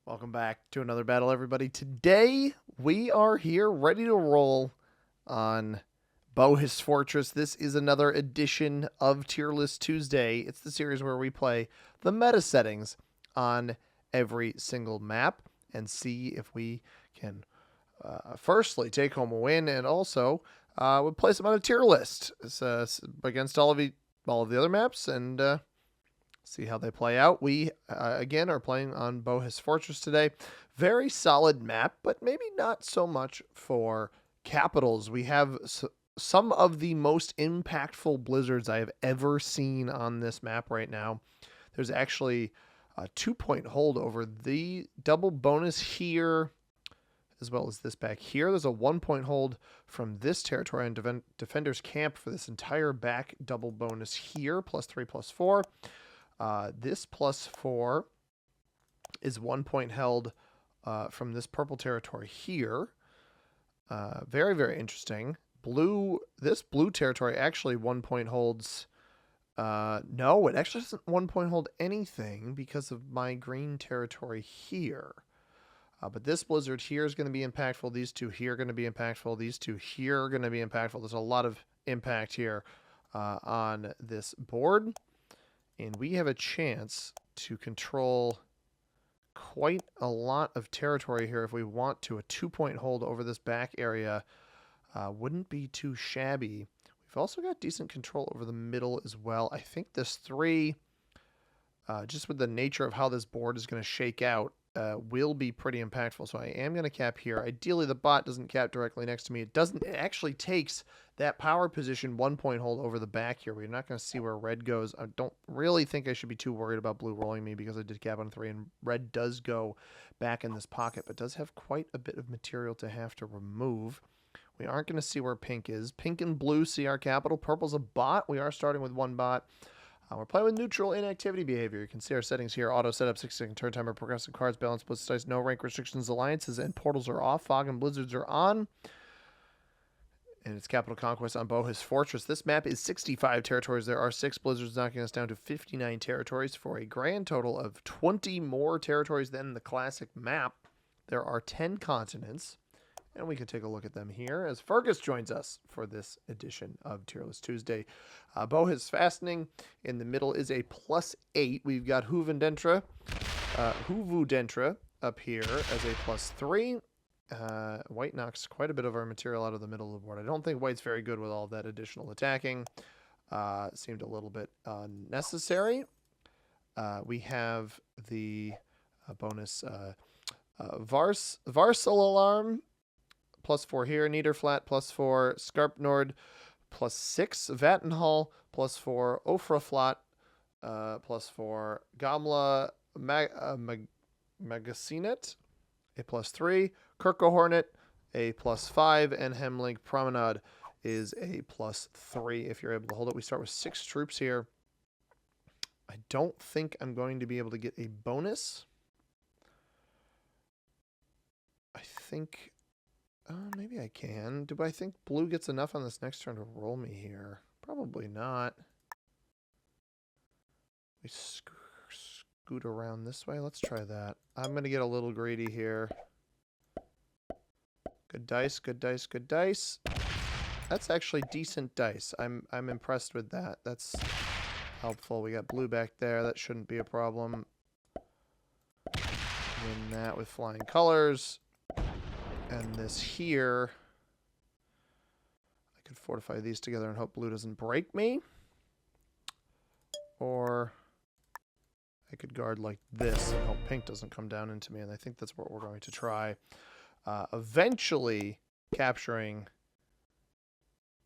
Welcome back to another battle, everybody. Today, we are here ready to roll on Bohus Fortress. This is another edition of Tier List Tuesday. It's the series where we play the meta settings on every single map and see if we can firstly take home a win, and also we'll place them on a tier list against all of the other maps and see how they play out. We, again, are playing on Bohus Fortress today. Very solid map, but maybe not so much for capitals. We have some of the most impactful blizzards I have ever seen on this map right now. There's actually a 2-point hold over the double bonus here, as well as this back here. There's a 1-point hold from this territory on Defender's Camp for this entire back double bonus here, +3, +4. This +4 is 1 point held from this purple territory here. Very, very interesting. This blue territory actually 1 point holds. No, it actually doesn't 1 point hold anything because of my green territory here. But this blizzard here is going to be impactful. These two here are going to be impactful. These two here are going to be impactful. There's a lot of impact here on this board. And we have a chance to control quite a lot of territory here if we want to. A 2-point hold over this back area wouldn't be too shabby. We've also got decent control over the middle as well. I think this 3, just with the nature of how this board is going to shake out, will be pretty impactful. So I am going to cap here. Ideally, the bot doesn't cap directly next to me. It doesn't. It actually takes that power position 1-point hold over the back here. We're not going to see where red goes. I don't really think I should be too worried about blue rolling me because I did cap on 3, and red does go back in this pocket, but does have quite a bit of material to have to remove. We aren't going to see where pink is. Pink and blue see our capital. Purple's a bot. We are starting with 1 bot. We're playing with neutral inactivity behavior. You can see our settings here. Auto setup, 6-second turn timer, progressive cards, balance, blitz dice, no rank restrictions, alliances, and portals are off. Fog and blizzards are on. And it's Capital Conquest on Bohus Fortress. This map is 65 territories. There are 6 blizzards, knocking us down to 59 territories for a grand total of 20 more territories than the classic map. There are 10 continents. And we can take a look at them here as Fergus joins us for this edition of Tier List Tuesday. Bohus Fastening in the middle is a +8. We've got Hoovendentra up here as a +3. White knocks quite a bit of our material out of the middle of the board. I don't think white's very good with all that additional attacking. Seemed a little bit unnecessary. We have the bonus Varsal Alarm. +4 here, Niederflat +4, Skarpnord +6, Vattenhall +4, Ofraflat +4, Gamla Magasinet a +3, Kirkehornet a +5, and Hemlink Promenade is a +3 if you're able to hold it. We start with 6 troops here. I don't think I'm going to be able to get a bonus. I think... maybe I can. Do I think blue gets enough on this next turn to roll me here? Probably not. We scoot around this way. Let's try that. I'm going to get a little greedy here. Good dice, good dice, good dice. That's actually decent dice. I'm impressed with that. That's helpful. We got blue back there. That shouldn't be a problem. Win that with flying colors. And this here, I could fortify these together and hope blue doesn't break me. Or I could guard like this and hope pink doesn't come down into me. And I think that's what we're going to try. Eventually capturing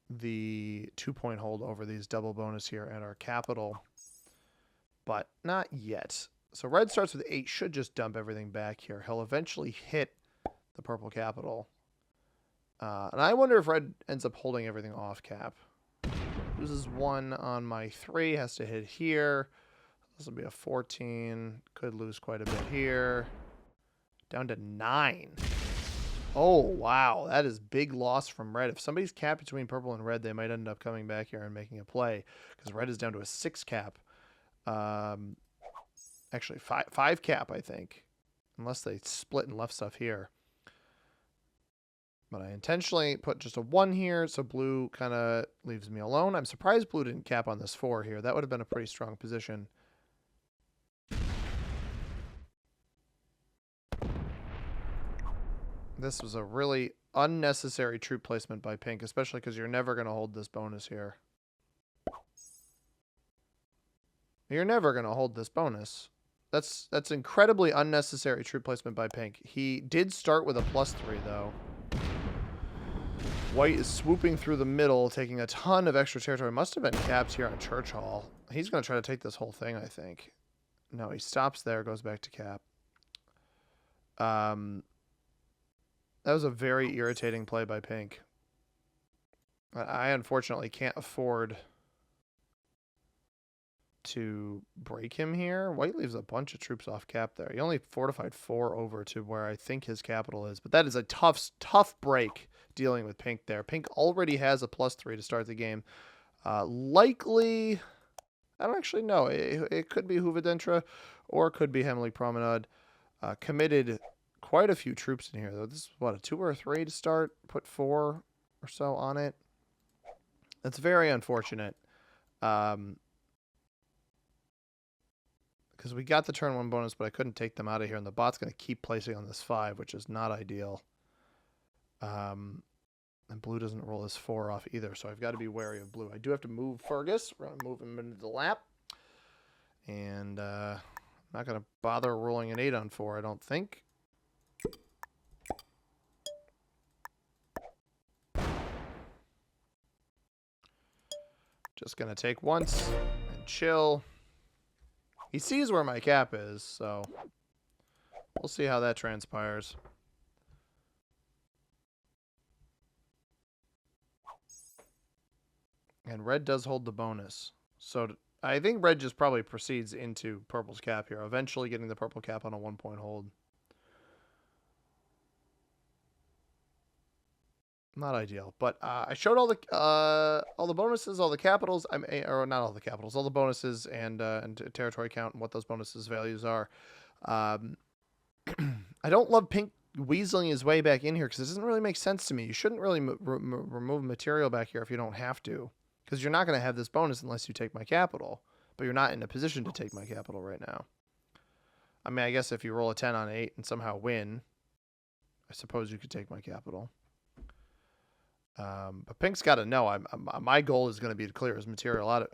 the 2-point hold over these double bonus here at our capital. But not yet. So red starts with 8, should just dump everything back here. He'll eventually hit the purple capital. And I wonder if red ends up holding everything off cap. Loses 1 on my 3. Has to hit here. This will be a 14. Could lose quite a bit here. Down to 9. Oh, wow. That is big loss from red. If somebody's capped between purple and red, they might end up coming back here and making a play. Because red is down to a 6 cap. Actually, 5 cap, I think. Unless they split and left stuff here. But I intentionally put just a 1 here, so blue kind of leaves me alone. I'm surprised blue didn't cap on this 4 here. That would have been a pretty strong position. This was a really unnecessary troop placement by pink, especially because you're never going to hold this bonus here. You're never going to hold this bonus. That's incredibly unnecessary troop placement by pink. He did start with a +3, though. White is swooping through the middle, taking a ton of extra territory. Must have been capped here on Church Hall. He's going to try to take this whole thing, I think. No, he stops there, goes back to cap. That was a very irritating play by pink. I unfortunately can't afford to break him here. White leaves a bunch of troops off cap there. He only fortified 4 over to where I think his capital is. But that is a tough break dealing with pink there. Pink already has a +3 to start the game. Likely, I don't actually know. It could be Hoovidentra or it could be Hemley Promenade. Committed quite a few troops in here, though. This is, what, a 2 or a 3 to start? Put 4 or so on it. That's very unfortunate. Because we got the turn 1 bonus, but I couldn't take them out of here, and the bot's going to keep placing on this 5, which is not ideal. And blue doesn't roll his 4 off either, so I've got to be wary of blue. I do have to move Fergus. We're going to move him into the lap. And I'm not going to bother rolling an 8 on 4, I don't think. Just going to take once and chill. He sees where my cap is, so we'll see how that transpires. And red does hold the bonus. So I think red just probably proceeds into purple's cap here, eventually getting the purple cap on a 1-point hold. Not ideal, but I showed all the bonuses, all the capitals. Or not all the capitals, all the bonuses and territory count and what those bonuses values are. I don't love pink weaseling his way back in here because it doesn't really make sense to me. You shouldn't really remove material back here if you don't have to, because you're not going to have this bonus unless you take my capital. But you're not in a position to take my capital right now. I mean, I guess if you roll a 10 on 8 and somehow win, I suppose you could take my capital. But pink's got to know. My goal is going to be to clear his material out of.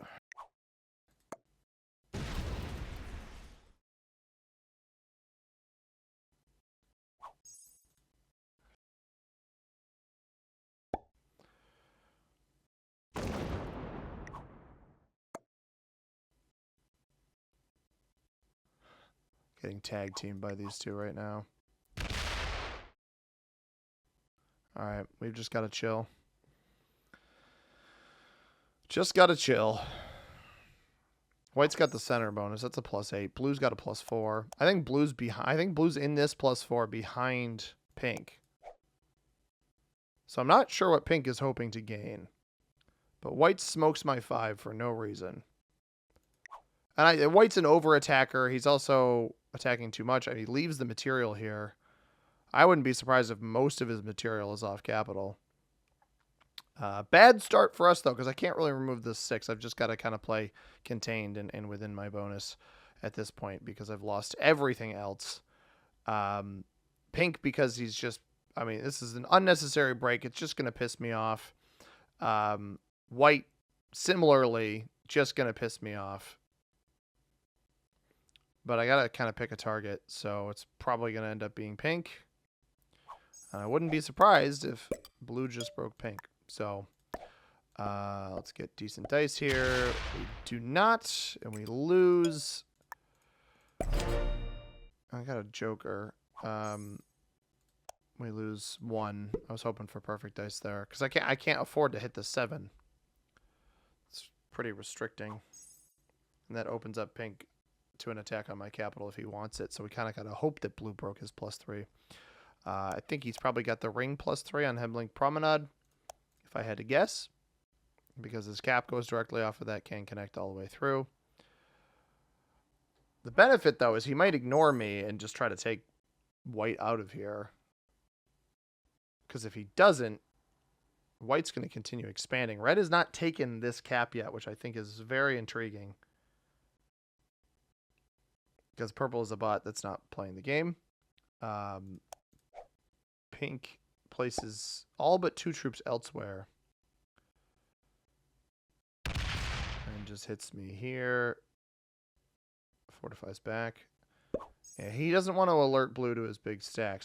Getting tag teamed by these two right now. All right, we've just got to chill. Just got to chill. White's got the center bonus. That's a +8. Blue's got a +4. I think blue's behind. I think blue's in this +4 behind pink. So I'm not sure what pink is hoping to gain. But white smokes my 5 for no reason. And white's an over attacker. He's also attacking too much. He leaves the material here. I wouldn't be surprised if most of his material is off capital. Bad start for us, though, because I can't really remove this 6. I've just got to kind of play contained and within my bonus at this point because I've lost everything else. Pink, because he's just... I mean, this is an unnecessary break. It's just going to piss me off. White, similarly, just going to piss me off. But I got to kind of pick a target, so it's probably going to end up being pink. I wouldn't be surprised if blue just broke pink. So let's get decent dice here. We do not, and we lose. I got a joker. We lose 1. I was hoping for perfect dice there because I can't afford to hit the 7. It's pretty restricting, and that opens up pink to an attack on my capital if he wants it. So we kind of got to hope that blue broke his +3. I think he's probably got the ring +3 on Hemley Promenade, if I had to guess, because his cap goes directly off of that, can connect all the way through. The benefit, though, is he might ignore me and just try to take white out of here. Because if he doesn't, white's going to continue expanding. Red has not taken this cap yet, which I think is very intriguing. Because purple is a bot that's not playing the game. Pink places all but 2 troops elsewhere. And just hits me here. Fortifies back. Yeah, he doesn't want to alert blue to his big stack.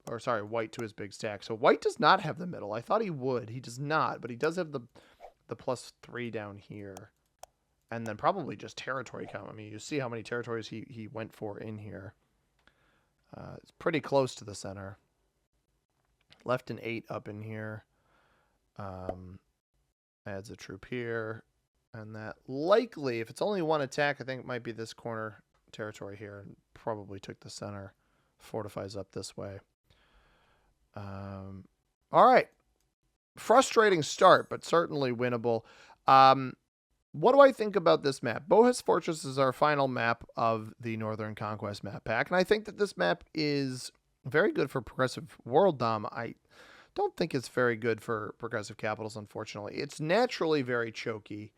Or sorry, white to his big stack. So white does not have the middle. I thought he would. He does not, but he does have the +3 down here. And then probably just territory count. I mean, you see how many territories he went for in here. It's pretty close to the center. Left an 8 up in here. Adds a troop here. And that likely, if it's only 1 attack, I think it might be this corner territory here. And probably took the center. Fortifies up this way. All right. Frustrating start, but certainly winnable. What do I think about this map? Bohus Fortress is our final map of the Northern Conquest map pack, and I think that this map is very good for progressive world dom. I don't think it's very good for progressive capitals, unfortunately. It's naturally very choky,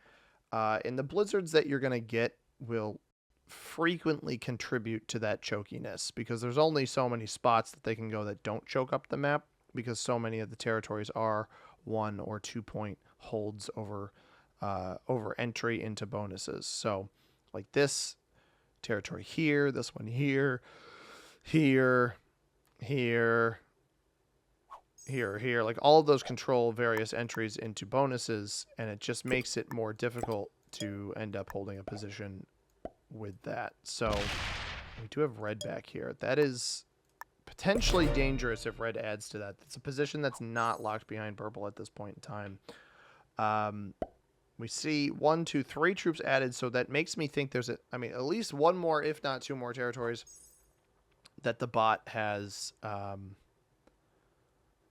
and the blizzards that you're going to get will frequently contribute to that chokiness because there's only so many spots that they can go that don't choke up the map because so many of the territories are 1 or 2 point holds over entry into bonuses. So like this territory here, this one here, here, like all of those control various entries into bonuses, and it just makes it more difficult to end up holding a position with that. So we do have red back here. That is potentially dangerous if red adds to that. It's a position that's not locked behind purple at this point in time. We see 1, 2, 3 troops added, so that makes me think there's at least 1 more, if not 2 more territories that the bot has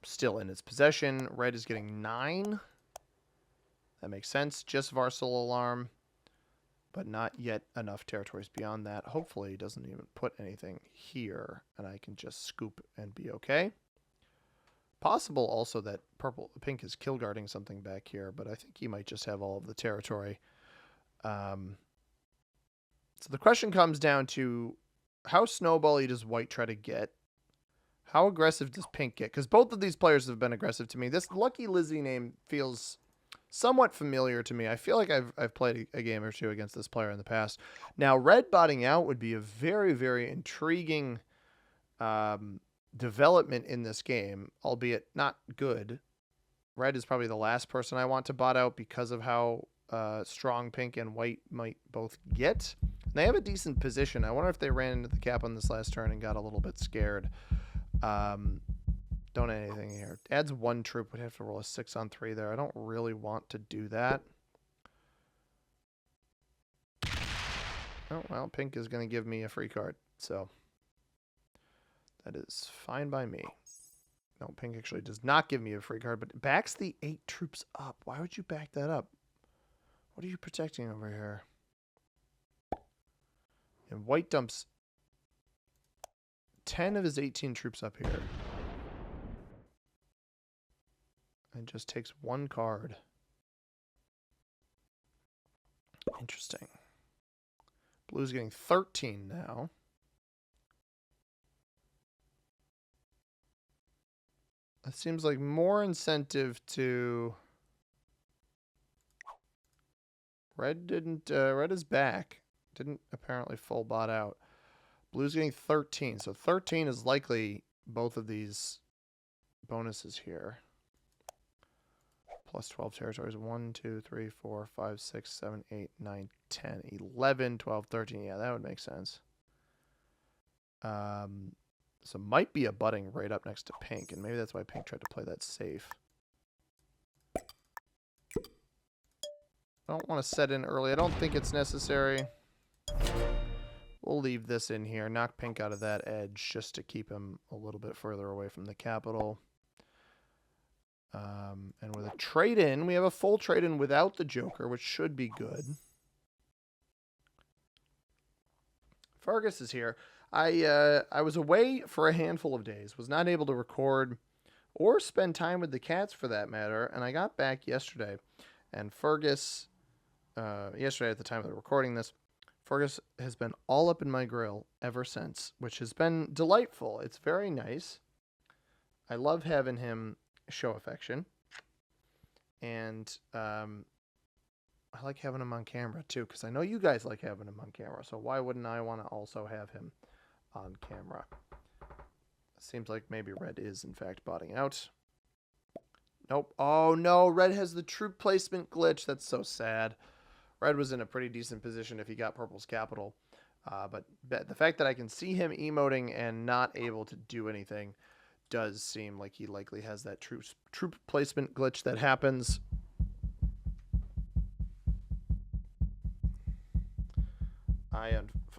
still in its possession. Red is getting 9. That makes sense. Just Varsal Alarm, but not yet enough territories beyond that. Hopefully he doesn't even put anything here, and I can just scoop and be okay. Possible also that pink is kill guarding something back here, but I think he might just have all of the territory. So the question comes down to how snowbally does white try to get? How aggressive does pink get? Because both of these players have been aggressive to me. This Lucky Lizzie name feels somewhat familiar to me. I feel like I've played a game or 2 against this player in the past. Now, red botting out would be a very, very intriguing development in this game, albeit not good. Red is probably the last person I want to bot out because of how strong pink and white might both get. They have a decent position. I wonder if they ran into the cap on this last turn and got a little bit scared. Don't add anything here. Adds 1 troop. Would have to roll a 6 on 3 there. I don't really want to do that. Oh, well, pink is going to give me a free card, so that is fine by me. No, pink actually does not give me a free card, but it backs the 8 troops up. Why would you back that up? What are you protecting over here? And white dumps 10 of his 18 troops up here. And just takes 1 card. Interesting. Blue's getting 13 now. It seems like more incentive to... Red is back. Didn't apparently full bot out. Blue's getting 13. So 13 is likely both of these bonuses here. Plus 12 territories. 1, 2, 3, 4, 5, 6, 7, 8, 9, 10, 11, 12, 13. Yeah, that would make sense. So might be a butting right up next to pink, and maybe that's why pink tried to play that safe. I don't want to set in early. I don't think it's necessary. We'll leave this in here. Knock pink out of that edge just to keep him a little bit further away from the capital. And with a trade-in, we have a full trade-in without the Joker, which should be good. Fergus is here. I was away for a handful of days, was not able to record or spend time with the cats for that matter, and I got back yesterday, and Fergus, yesterday at the time of the recording this, Fergus has been all up in my grill ever since, which has been delightful. It's very nice. I love having him show affection, and I like having him on camera too, because I know you guys like having him on camera, so why wouldn't I want to also have him on camera? Seems like maybe Red is, in fact, botting out. Nope. Oh, no. Red has the troop placement glitch. That's so sad. Red was in a pretty decent position if he got Purple's capital. But the fact that I can see him emoting and not able to do anything does seem like he likely has that troop placement glitch that happens.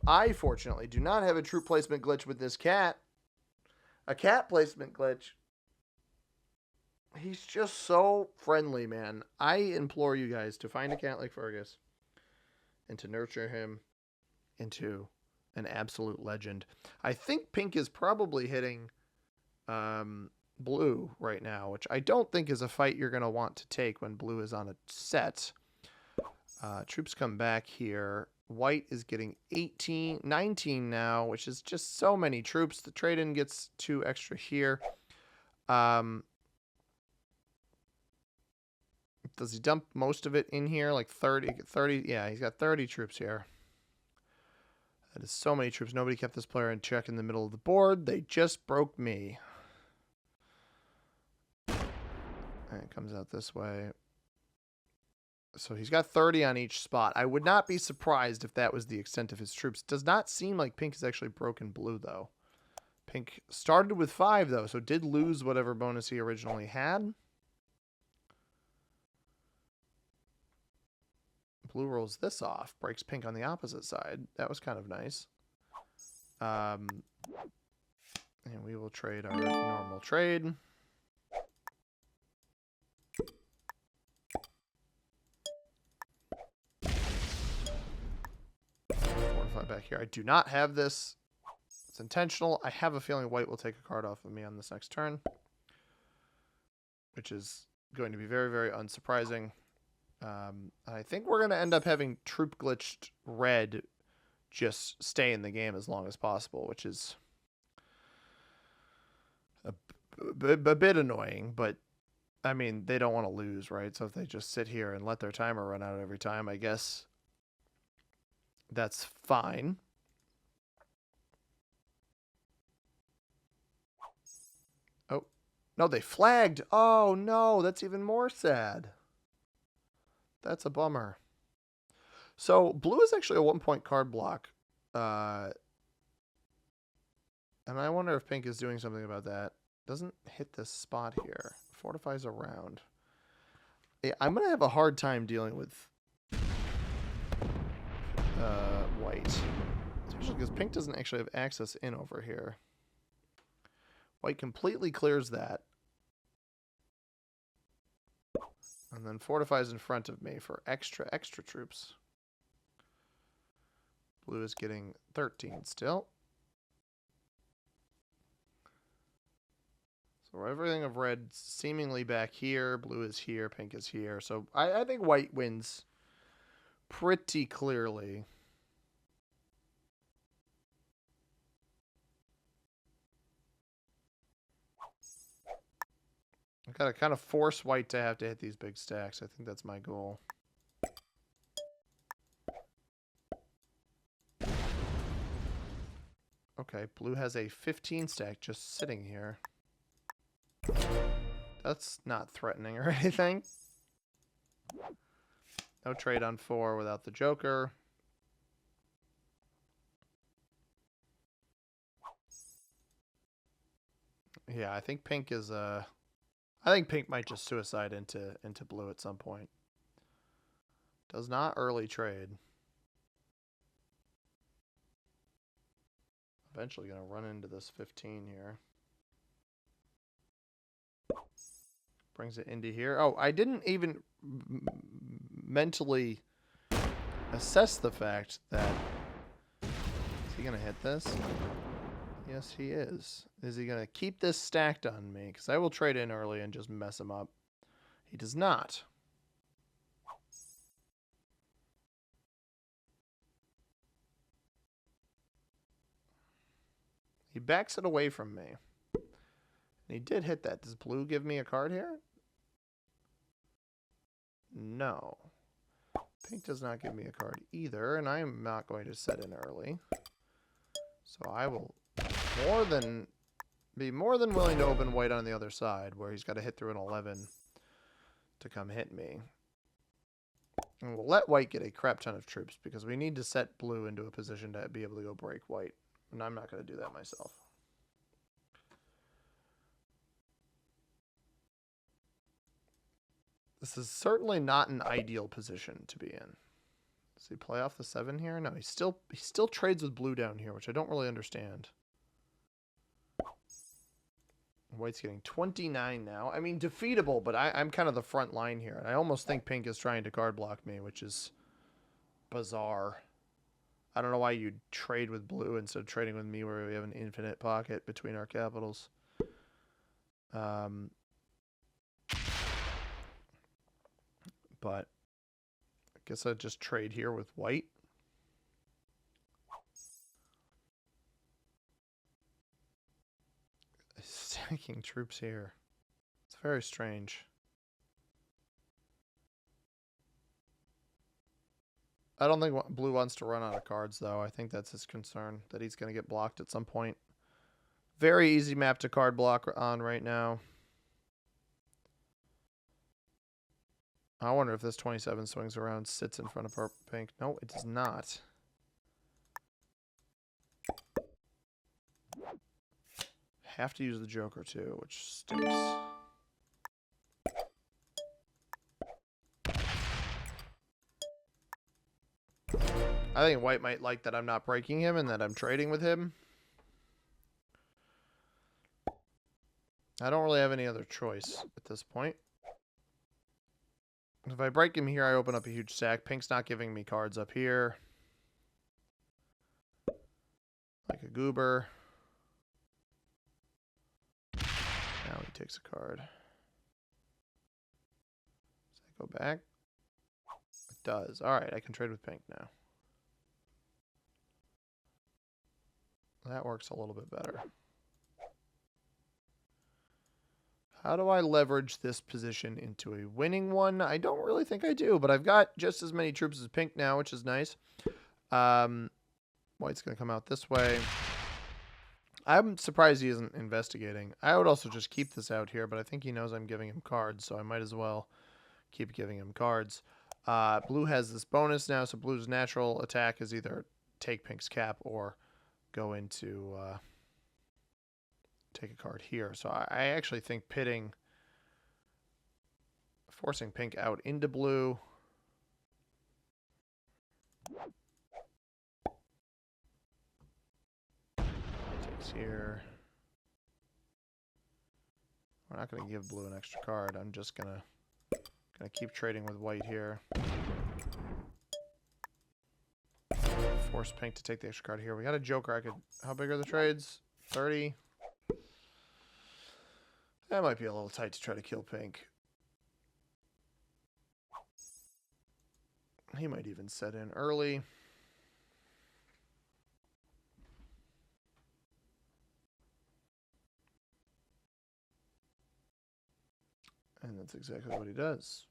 I fortunately do not have a troop placement glitch with this cat. A cat placement glitch. He's just so friendly, man. I implore you guys to find a cat like Fergus and to nurture him into an absolute legend. I think Pink is probably hitting Blue right now, which I don't think is a fight you're going to want to take when Blue is on a set. Troops come back here. White is getting 19 now, which is just so many troops. The trade-in gets 2 extra here. Does he dump most of it in here? Like 30? Yeah, he's got 30 troops here. That is so many troops. Nobody kept this player in check in the middle of the board. They just broke me. And it comes out this way. So he's got 30 on each spot. I would not be surprised if that was the extent of his troops. It does not seem like Pink has actually broken Blue, though. Pink started with 5, though, so did lose whatever bonus he originally had. Blue rolls this off, breaks Pink on the opposite side. That was kind of nice. And we will trade our normal trade. Back here. I do not have this. It's intentional. I have a feeling White will take a card off of me on this next turn, which is going to be very, very unsurprising. I think we're going to end up having troop glitched Red just stay in the game as long as possible, which is a bit annoying, but I mean, they don't want to lose, right? So if they just sit here and let their timer run out every time, I guess that's fine. Oh, no, they flagged. Oh, no, that's even more sad. That's a bummer. So Blue is actually a 1-point card block. And I wonder if Pink is doing something about that. Doesn't hit this spot here. Fortifies around. Yeah, I'm going to have a hard time dealing with White. Especially because Pink doesn't actually have access in over here. White completely clears that. And then fortifies in front of me for extra troops. Blue is getting 13 still. So everything of Red seemingly back here. Blue is here. Pink is here. So I think White wins pretty clearly. I've got to kind of force White to have to hit these big stacks. I think that's my goal. Okay, Blue has a 15 stack just sitting here. That's not threatening or anything. No trade on 4 without the Joker. Yeah, I think Pink is I think Pink might just suicide into Blue at some point. Does not early trade. Eventually going to run into this 15 here. Brings it into here. Oh, I didn't even mentally assess the fact that... Is he going to hit this? Yes, he is. Is he going to keep this stacked on me? Because I will trade in early and just mess him up. He does not. He backs it away from me. And he did hit that. Does blue give me a card here? No. Pink does not give me a card either, and I am not going to set in early. So I will be more than willing to open white on the other side, where he's got to hit through an 11 to come hit me. And we'll let white get a crap ton of troops, because we need to set blue into a position to be able to go break white. And I'm not going to do that myself. This is certainly not an ideal position to be in. Does he play off the 7 here? No, he still trades with blue down here, which I don't really understand. White's getting 29 now. I mean, defeatable, but I'm kind of the front line here. And I almost think pink is trying to card block me, which is bizarre. I don't know why you'd trade with blue instead of trading with me, where we have an infinite pocket between our capitals. But I guess I'd just trade here with white. Stacking troops here. It's very strange. I don't think blue wants to run out of cards, though. I think that's his concern, that he's going to get blocked at some point. Very easy map to card block on right now. I wonder if this 27 swings around, sits in front of pink. No, it does not. Have to use the Joker, too, which stinks. I think white might like that I'm not breaking him and that I'm trading with him. I don't really have any other choice at this point. If I break him here, I open up a huge stack. Pink's not giving me cards up here. Like a goober. Now he takes a card. Does that go back? It does. Alright, I can trade with pink now. That works a little bit better. How do I leverage this position into a winning one? I don't really think I do, but I've got just as many troops as pink now, which is nice. White's going to come out this way. I'm surprised he isn't investigating. I would also just keep this out here, but I think he knows I'm giving him cards, so I might as well keep giving him cards. Blue has this bonus now, so blue's natural attack is either take pink's cap or go into... take a card here. So I actually think forcing pink out into blue. Takes here. We're not going to give blue an extra card. I'm just gonna keep trading with white here. Force pink to take the extra card here. We got a Joker. How big are the trades? 30. That might be a little tight to try to kill pink. He might even set in early. And that's exactly what he does.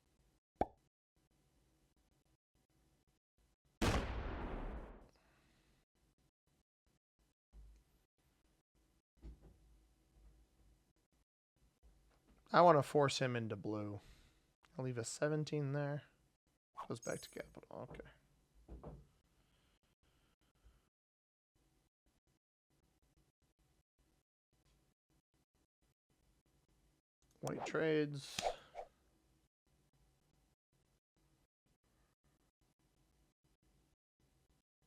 I want to force him into blue. I'll leave a 17 there. Goes back to capital. Okay. White trades.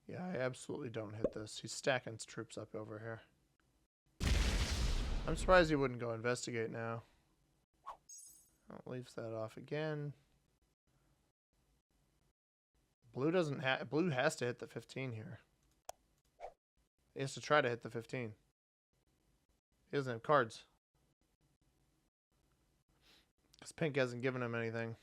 Yeah, I absolutely don't hit this. He's stacking his troops up over here. I'm surprised he wouldn't go investigate now. Leaves that off again. Blue has to hit the 15 here. He has to try to hit the 15. He doesn't have cards. Because pink hasn't given him anything.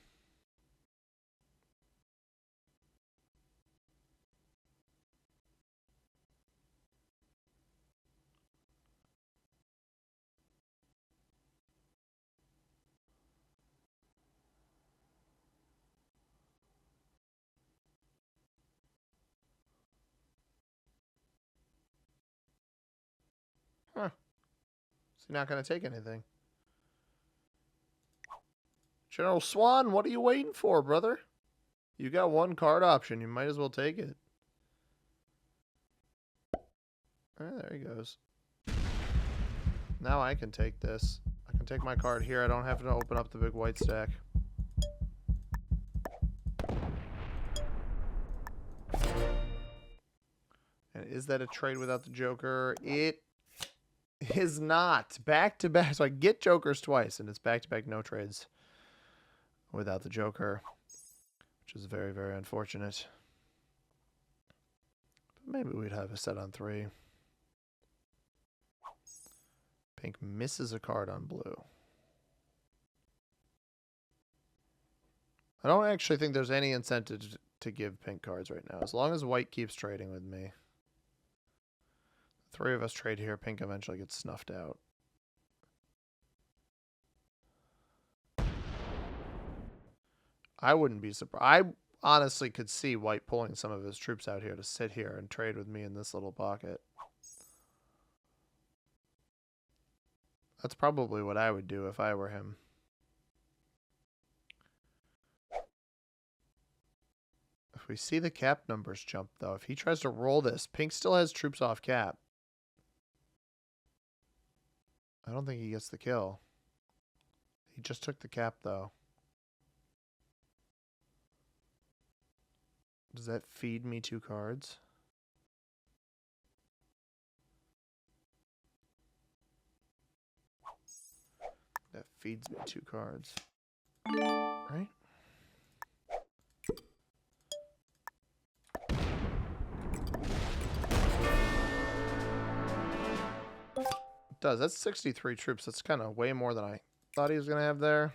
Huh. Is he not going to take anything? General Swan, what are you waiting for, brother? You got one card option. You might as well take it. There he goes. Now I can take this. I can take my card here. I don't have to open up the big white stack. And is that a trade without the Joker? It is not. Back to back. So I get Jokers twice, and it's back to back no trades without the Joker, which is very, very unfortunate. But maybe we'd have a set on 3. Pink misses a card on blue. I don't actually think there's any incentive to give pink cards right now, as long as white keeps trading with me. 3 of us trade here. Pink eventually gets snuffed out. I wouldn't be surprised. I honestly could see white pulling some of his troops out here to sit here and trade with me in this little pocket. That's probably what I would do if I were him. If we see the cap numbers jump, though, if he tries to roll this, pink still has troops off cap. I don't think he gets the kill. He just took the cap, though. Does that feed me 2 cards? That feeds me 2 cards. Right? It does. That's 63 troops. That's kind of way more than I thought he was going to have there.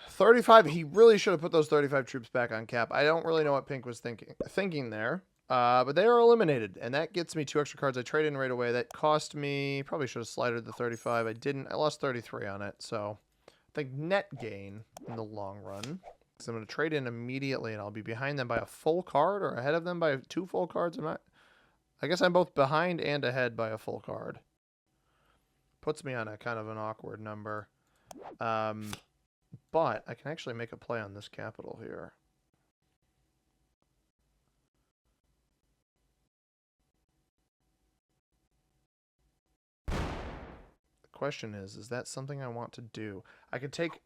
35. He really should have put those 35 troops back on cap. I don't really know what pink was thinking there. But they are eliminated, and that gets me 2 extra cards. I trade in right away. That cost me, probably should have slided the 35. I didn't. I lost 33 on it. So I think net gain in the long run. Because I'm going to trade in immediately, and I'll be behind them by a full card or ahead of them by 2 full cards. I guess I'm both behind and ahead by a full card. Puts me on a kind of an awkward number. But I can actually make a play on this capital here. Question is that something I want to do? I could take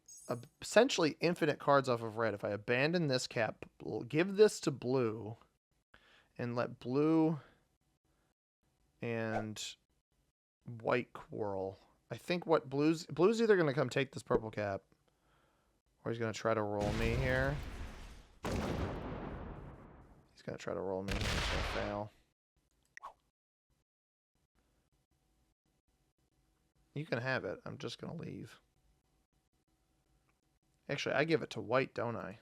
essentially infinite cards off of red. If I abandon this cap, give this to blue, and let blue and white quarrel. I think what blue's either going to come take this purple cap, or he's going to try to roll me here. He's going to try to roll me here. He's going to fail. You can have it. I'm just going to leave. Actually, I give it to white, don't I?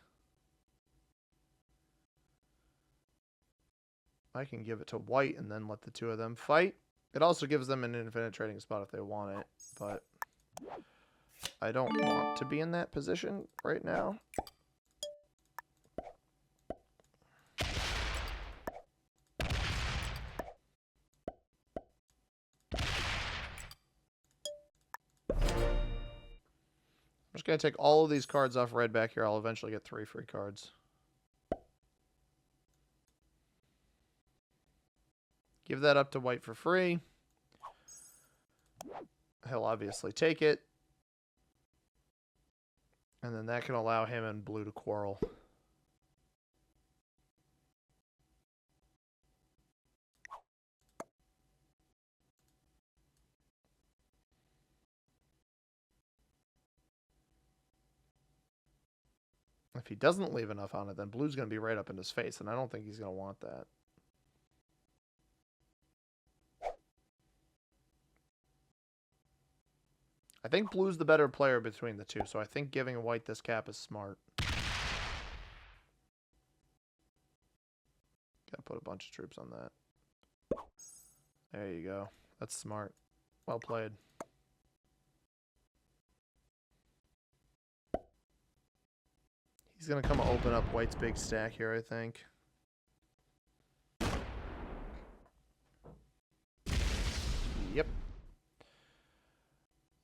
I can give it to white and then let the 2 of them fight. It also gives them an infinite trading spot if they want it, but I don't want to be in that position right now. I'm just going to take all of these cards off red back here. I'll eventually get 3 free cards. Give that up to white for free. He'll obviously take it. And then that can allow him and blue to quarrel. If he doesn't leave enough on it, then blue's going to be right up in his face, and I don't think he's going to want that. I think blue's the better player between the two, so I think giving white this cap is smart. Gotta put a bunch of troops on that. There you go. That's smart. Well played. He's going to come open up white's big stack here, I think. Yep.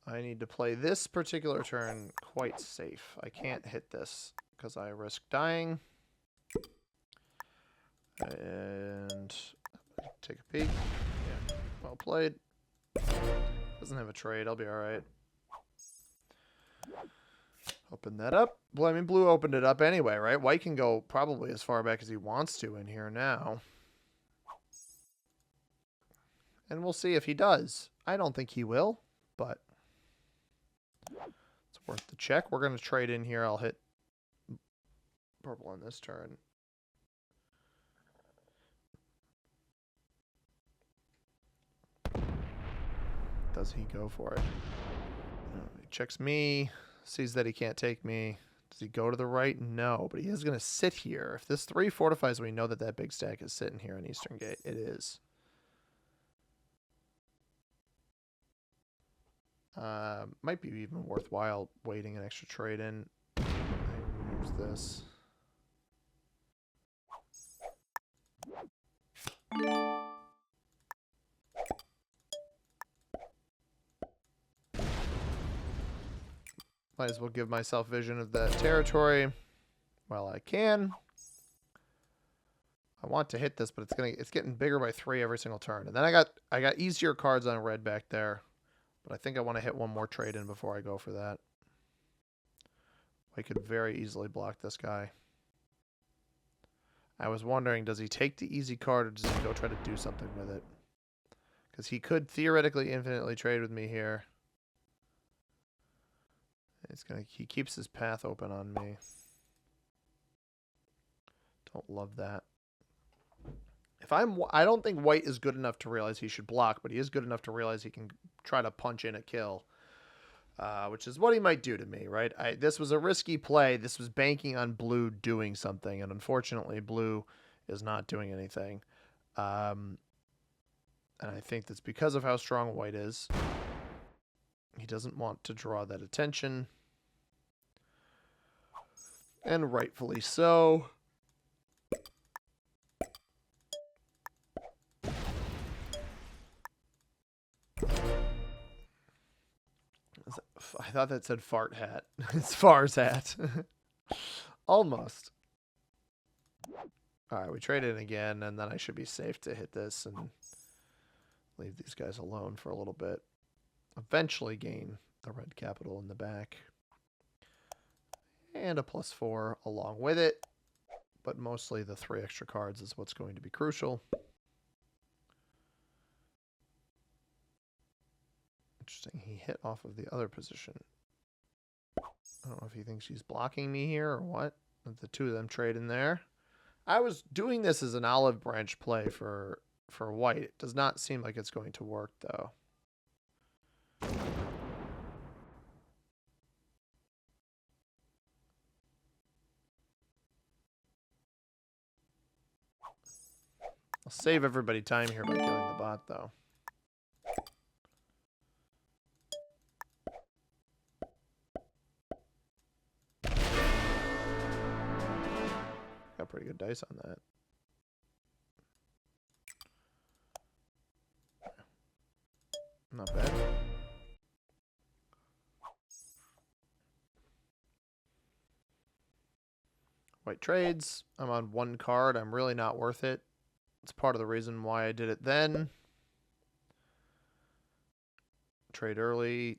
I need to play this particular turn quite safe. I can't hit this because I risk dying. And take a peek. Yeah, well played. Doesn't have a trade. I'll be all right. Open that up. Well, I mean, blue opened it up anyway, right? White can go probably as far back as he wants to in here now. And we'll see if he does. I don't think he will, but it's worth the check. We're going to trade in here. I'll hit purple on this turn. Does he go for it? No, he checks me. Sees that he can't take me. Does he go to the right? No, but he is going to sit here. If this 3 fortifies, we know that that big stack is sitting here in Eastern Gate. It is. Might be even worthwhile waiting an extra trade in. Use this. Might as well give myself vision of that territory while I can. I want to hit this, but it's getting bigger by 3 every single turn. And then I got easier cards on red back there. But I think I want to hit one more trade in before I go for that. I could very easily block this guy. I was wondering, does he take the easy card or does he go try to do something with it? Because he could theoretically infinitely trade with me here. He keeps his path open on me. Don't love that. I don't think white is good enough to realize he should block, but he is good enough to realize he can try to punch in a kill, which is what he might do to me, right? This was a risky play. This was banking on blue doing something, and unfortunately, blue is not doing anything. And I think that's because of how strong white is. He doesn't want to draw that attention, and rightfully so. I thought that said fart hat. It's Far's hat. Almost. Alright, we trade in again, and then I should be safe to hit this and leave these guys alone for a little bit. Eventually gain the red capital in the back. And a +4 along with it. But mostly the 3 extra cards is what's going to be crucial. Interesting. He hit off of the other position. I don't know if he thinks he's blocking me here or what. The 2 of them trade in there. I was doing this as an olive branch play for white. It does not seem like it's going to work, though. I'll save everybody time here by killing the bot, though. Got pretty good dice on that. Not bad. White trades. I'm on 1 card. I'm really not worth it. It's part of the reason why I did it then. Trade early.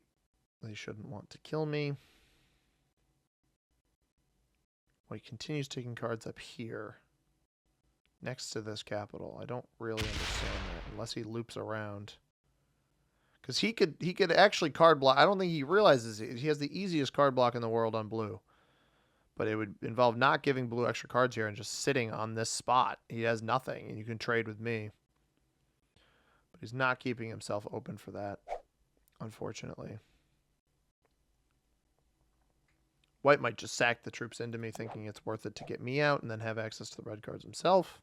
They shouldn't want to kill me. White continues taking cards up here. Next to this capital. I don't really understand that. Unless he loops around. Because he could actually card block. I don't think he realizes it. He has the easiest card block in the world on blue. But it would involve not giving blue extra cards here and just sitting on this spot. He has nothing, and you can trade with me. But he's not keeping himself open for that, unfortunately. White might just sack the troops into me, thinking it's worth it to get me out and then have access to the red cards himself.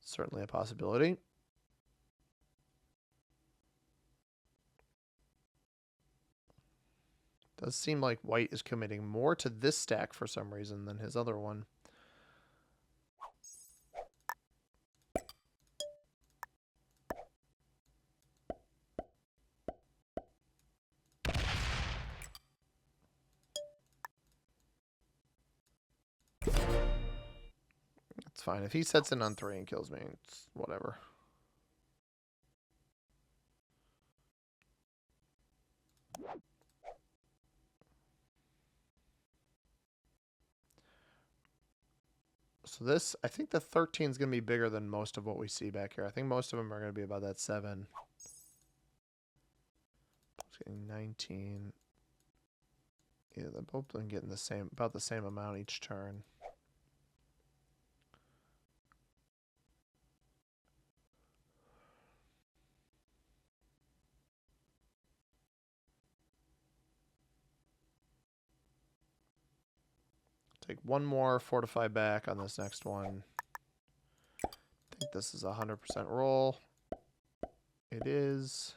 Certainly a possibility. Does seem like white is committing more to this stack for some reason than his other one. It's fine. If he sets in on 3 and kills me, it's whatever. So this, I think the 13 is going to be bigger than most of what we see back here. I think most of them are going to be about that 7. It's getting 19. Yeah, they're both been getting the same, about the same amount each turn. Take one more fortify back on this next one. I think this is a 100% roll. It is.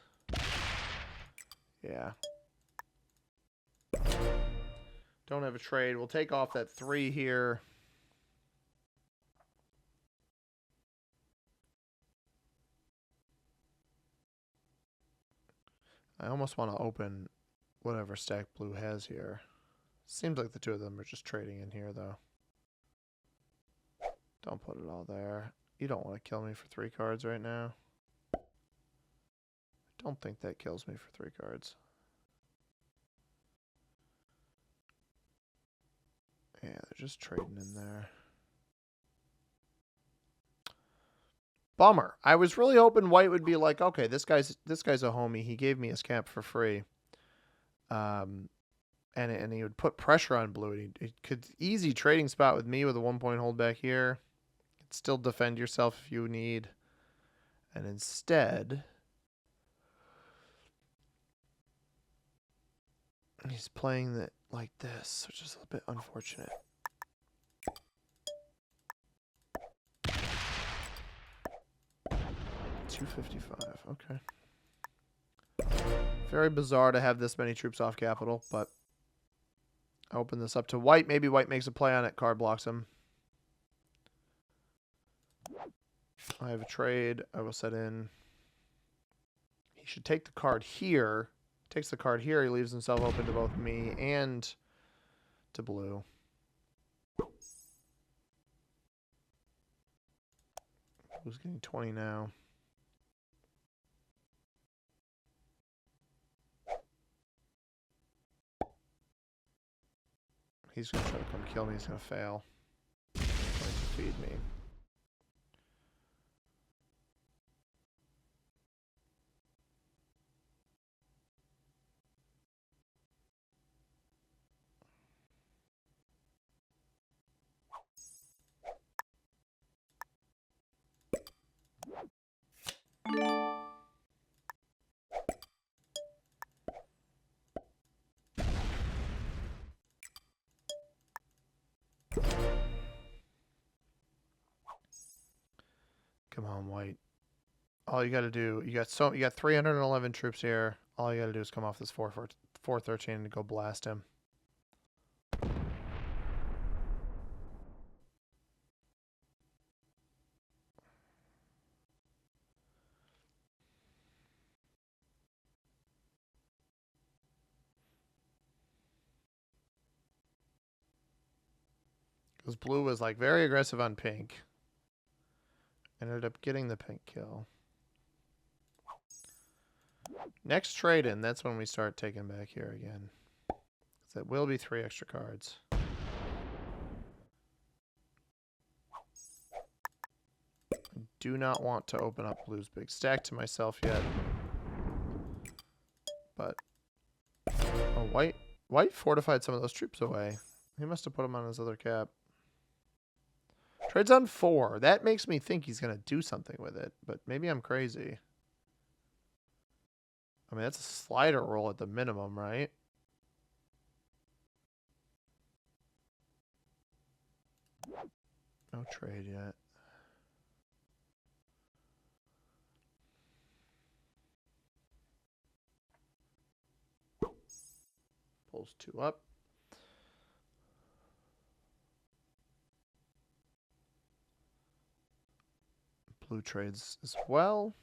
Yeah. Don't have a trade. We'll take off that 3 here. I almost want to open whatever stack blue has here. Seems like the two of them are just trading in here, though. Don't put it all there. You don't want to kill me for 3 cards right now. I don't think that kills me for 3 cards. Yeah, they're just trading in there. Bummer. I was really hoping white would be like, okay, this guy's a homie. He gave me his camp for free. And he would put pressure on blue. He could easy trading spot with me with a 1-point hold back here. Could still defend yourself if you need. And instead, he's playing it like this, which is a bit unfortunate. $255. Okay. Very bizarre to have this many troops off capital, but I open this up to white. Maybe white makes a play on it. Card blocks him. I have a trade. I will set in. He should take the card here. Takes the card here. He leaves himself open to both me and to blue. Blue's getting 20 now. He's going to try to come kill me. He's going to fail. He's going to feed me. Come on, white. All you got to do, you got 311 troops here. All you got to do is come off this 413 and go blast him. Because blue was like very aggressive on pink. Ended up getting the pink kill. Next trade in, that's when we start taking back here again. That will be 3 extra cards. I do not want to open up blue's big stack to myself yet. But oh, white fortified some of those troops away. He must have put them on his other cap. Trades on 4. That makes me think he's going to do something with it, but maybe I'm crazy. I mean, that's a slider roll at the minimum, right? No trade yet. Pulls 2 up. Blue trades as well.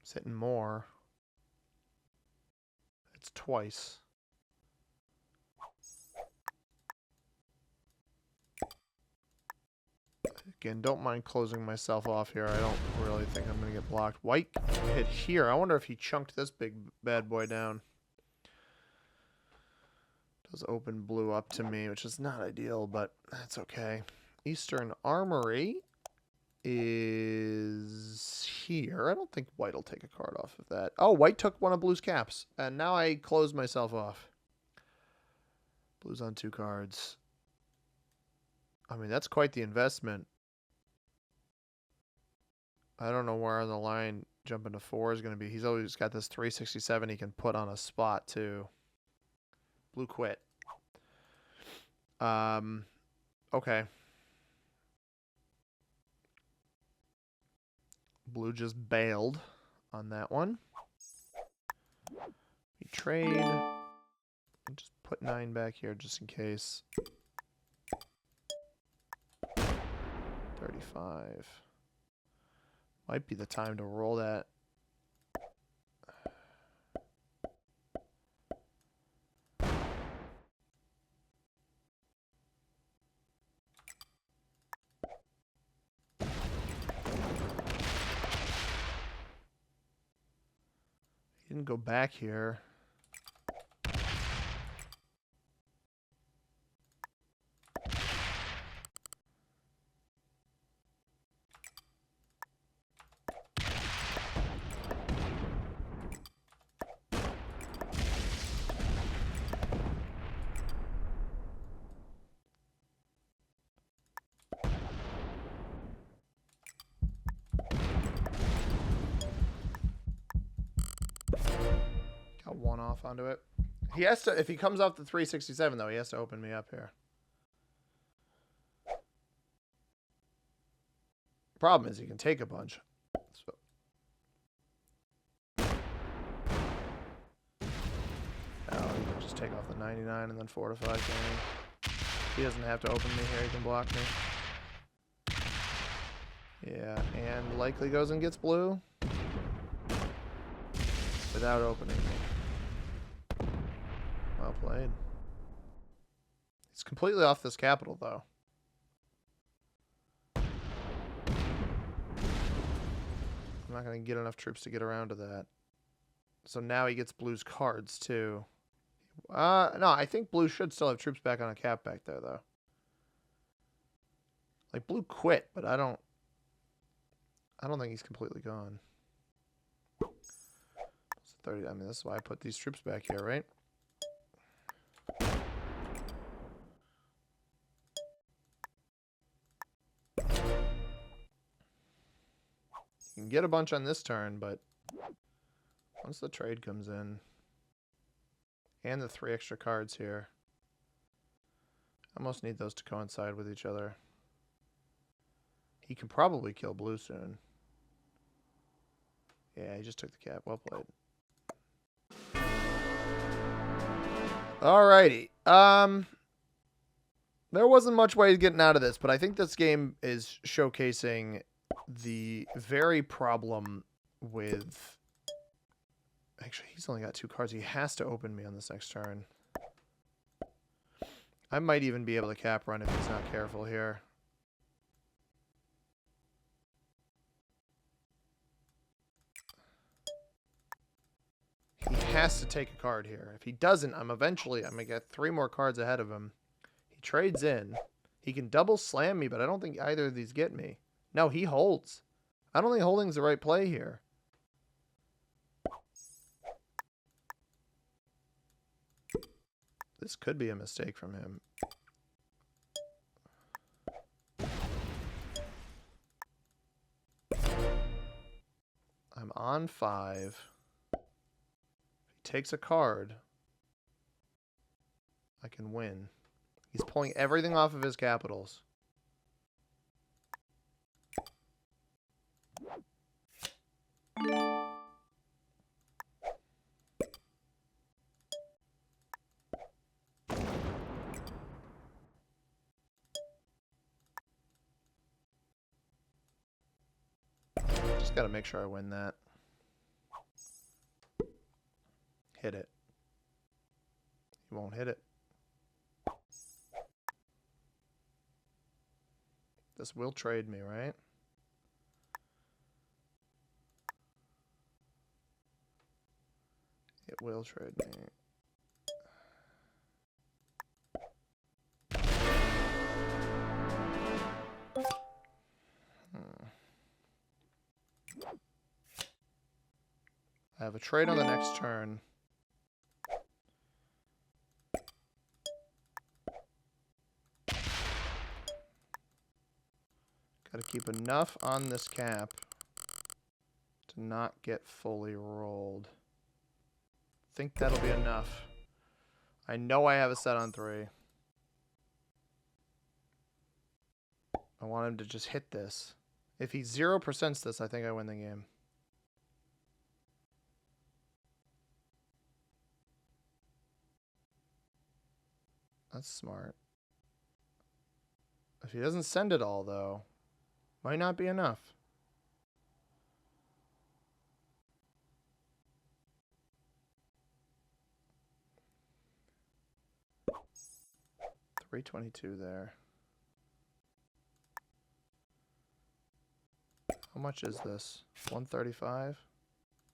It's hitting more. It's twice. Again, don't mind closing myself off here. I don't really think I'm going to get blocked. White hit here. I wonder if he chunked this big bad boy down. Does open blue up to me, which is not ideal, but that's okay. Eastern Armory is here. I don't think white will take a card off of that. Oh, white took one of blue's caps, and now I closed myself off. Blue's on 2 cards. I mean, that's quite the investment. I don't know where on the line jumping to 4 is going to be. He's always got this 367 he can put on a spot, too. Blue quit. Okay. Blue just bailed on that one. We trade. Just put 9 back here just in case. 35. Might be the time to roll that. He didn't go back here. Got 1 off onto it. He has to, if he comes off the 367 though, he has to open me up here. Problem is he can take a bunch. So. Oh, he can just take off the 99 and then fortify. He doesn't have to open me here, he can block me. Yeah, and likely goes and gets blue. Without opening me. Well played. He's completely off this capital, though. I'm not going to get enough troops to get around to that. So now he gets blue's cards, too. No, I think blue should still have troops back on a cap back there, though. Like, blue quit, but I don't think he's completely gone. 30. I mean, this is why I put these troops back here, right? You can get a bunch on this turn, but once the trade comes in, and the 3 extra cards here, I almost need those to coincide with each other. He can probably kill blue soon. Yeah, he just took the cap. Well played. Alrighty. There wasn't much way of getting out of this, but I think this game is showcasing the very problem with... Actually, he's only got 2 cards. He has to open me on this next turn. I might even be able to cap run if he's not careful here. He has to take a card here. If he doesn't, I'm going to get 3 more cards ahead of him. He trades in. He can double slam me, but I don't think either of these get me. No, he holds. I don't think holding's the right play here. This could be a mistake from him. I'm on 5. If he takes a card, I can win. He's pulling everything off of his capitals. Just got to make sure I win that. Hit it. He won't hit it. This will trade me, right? It will trade me. I have a trade on the next turn. Got to keep enough on this cap to not get fully rolled. Think that'll be enough. I know I have a set on 3. I want him to just hit this. If he 0%s this, I think I win the game. That's smart. If he doesn't send it all, though, might not be enough. $322 there. How much is this? 135.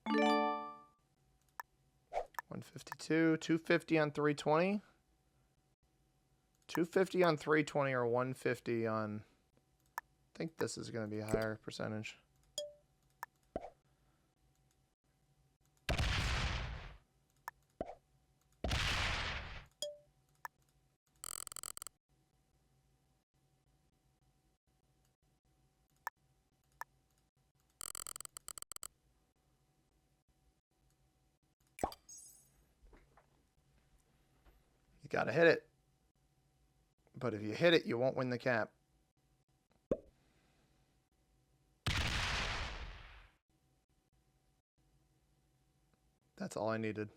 152. 250 on 320. 250 on 320 or 150 on... I think this is going to be a higher percentage. You got to hit it. But if you hit it, you won't win the cap. That's all I needed.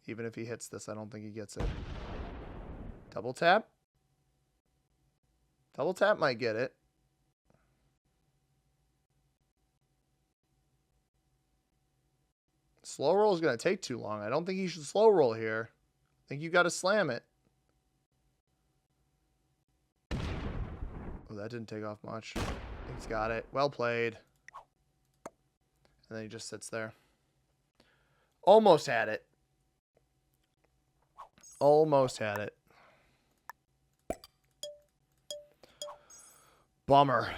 Even if he hits this, I don't think he gets it. Double tap? Double tap might get it. Slow roll is going to take too long. I don't think he should slow roll here. I think you got to slam it. Oh, that didn't take off much. He's got it. Well played. And then he just sits there. Almost had it. Almost had it. Bummer.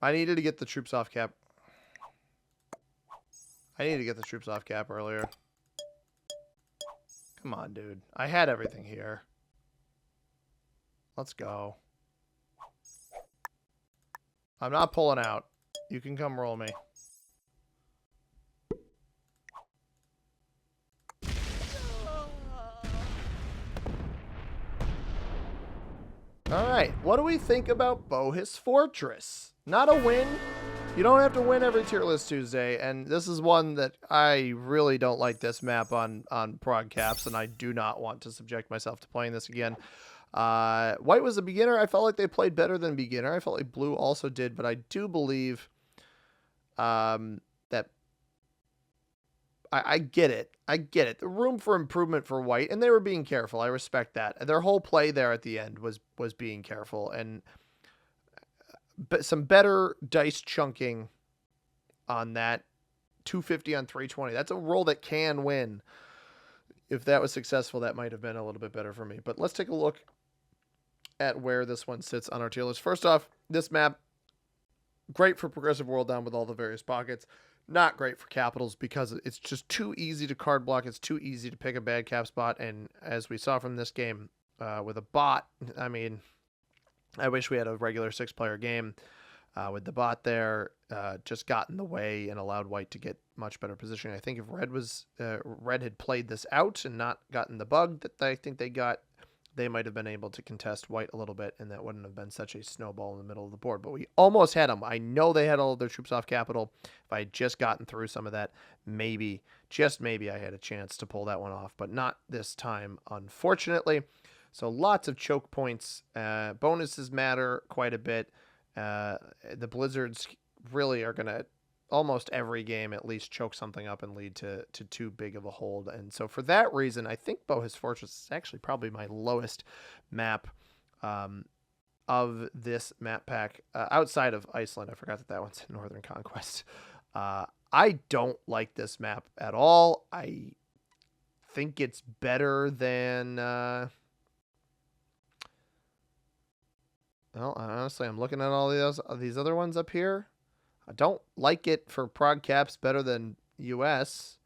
I needed to get the troops off cap. I needed to get the troops off cap earlier. Come on, dude. I had everything here. Let's go. I'm not pulling out. You can come roll me. All right. What do we think about Bohus Fortress? Not a win. You don't have to win every tier list Tuesday, and this is one that I really don't like this map on prod caps, and I do not want to subject myself to playing this again. White was a beginner. I felt like they played better than beginner. I felt like blue also did, but I do believe that I get it. I get it. The room for improvement for white, and they were being careful. I respect that. Their whole play there at the end was being careful, and some better dice chunking on that 250 on 320. That's a roll that can win. If that was successful, that might have been a little bit better for me. But let's take a look at where this one sits on our tier list. First off, this map, great for progressive world down with all the various pockets. Not great for capitals because it's just too easy to card block. It's too easy to pick a bad cap spot. And as we saw from this game with a bot, I mean, I wish we had a regular 6-player game. with the bot there, just got in the way and allowed white to get much better positioning. I think if red had played this out and not gotten the bug that I think they got, they might have been able to contest white a little bit, and that wouldn't have been such a snowball in the middle of the board. But we almost had them. I know they had all of their troops off capital. If I had just gotten through some of that, maybe, just maybe, I had a chance to pull that one off, but not this time, unfortunately. So lots of choke points. Bonuses matter quite a bit. The Blizzards really are going to almost every game at least choke something up and lead to too big of a hold. And so for that reason, I think Bohus Fortress is actually probably my lowest map of this map pack outside of Iceland. I forgot that one's in Northern Conquest. I don't like this map at all. I think it's better than... well, honestly, I'm looking at all these other ones up here. I don't like it for prog caps better than US.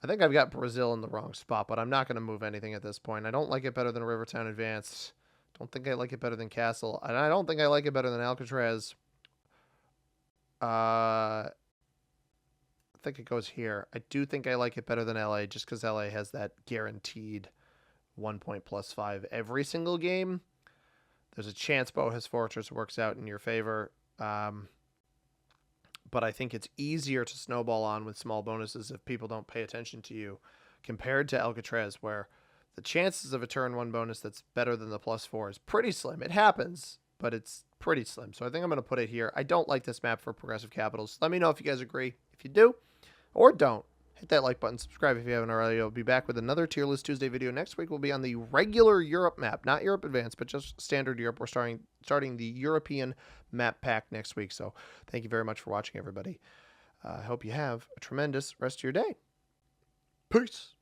I think I've got Brazil in the wrong spot, but I'm not going to move anything at this point. I don't like it better than Rivertown Advanced. Don't think I like it better than Castle. And I don't think I like it better than Alcatraz. I think it goes here. I do think I like it better than LA just because LA has that guaranteed 1 point plus 5 every single game. There's a chance Bohus Fortress works out in your favor. But I think it's easier to snowball on with small bonuses if people don't pay attention to you compared to Alcatraz, where the chances of a turn 1 bonus that's better than the +4 is pretty slim. It happens, but it's pretty slim. So I think I'm going to put it here. I don't like this map for progressive capitals. Let me know if you guys agree. If you do or don't, hit that like button, subscribe if you haven't already. I'll be back with another Tier List Tuesday video next week. We'll be on the regular Europe map, not Europe Advanced, but just standard Europe. We're starting the European map pack next week. So thank you very much for watching, everybody. I hope you have a tremendous rest of your day. Peace.